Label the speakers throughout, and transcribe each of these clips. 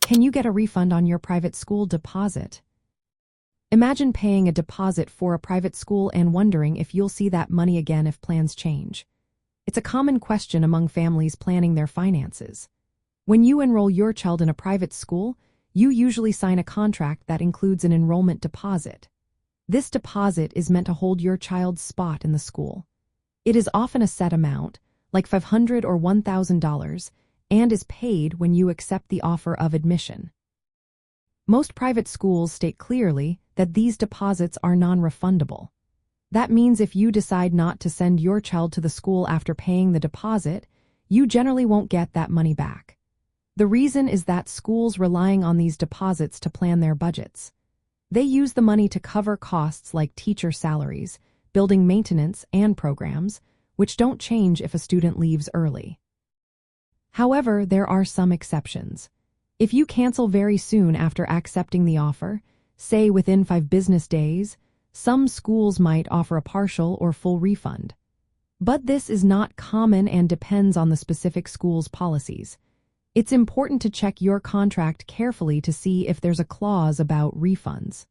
Speaker 1: Can you get a refund on your private school deposit? Imagine paying a deposit for a private school and wondering if you'll see that money again if plans change. It's a common question among families planning their finances. When you enroll your child in a private school, you usually sign a contract that includes an enrollment deposit. This deposit is meant to hold your child's spot in the school. It is often a set amount, like $500 or $1,000, and is paid when you accept the offer of admission. Most private schools state clearly that these deposits are non-refundable. That means if you decide not to send your child to the school after paying the deposit, you generally won't get that money back. The reason is that schools relying on these deposits to plan their budgets. They use the money to cover costs like teacher salaries, building maintenance, and programs, which don't change if a student leaves early. However, there are some exceptions. If you cancel very soon after accepting the offer, say within 5 business days, some schools might offer a partial or full refund. But this is not common and depends on the specific school's policies. It's important to check your contract carefully to see if there's a clause about refunds.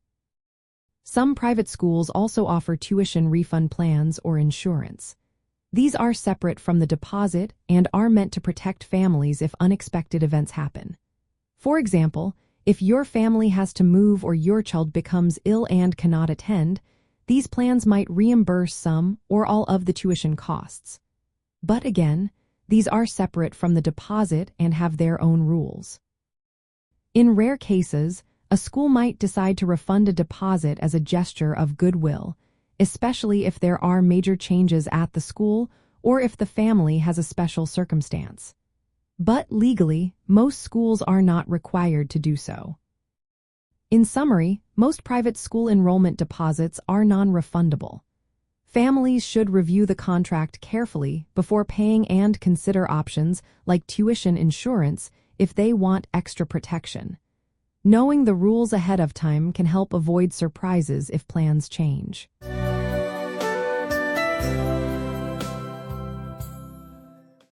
Speaker 1: Some private schools also offer tuition refund plans or insurance. These are separate from the deposit and are meant to protect families if unexpected events happen. For example, if your family has to move or your child becomes ill and cannot attend, these plans might reimburse some or all of the tuition costs. But again, these are separate from the deposit and have their own rules. In rare cases, a school might decide to refund a deposit as a gesture of goodwill, especially if there are major changes at the school or if the family has a special circumstance. But legally, most schools are not required to do so. In summary, most private school enrollment deposits are non-refundable. Families should review the contract carefully before paying and consider options like tuition insurance if they want extra protection. Knowing the rules ahead of time can help avoid surprises if plans change.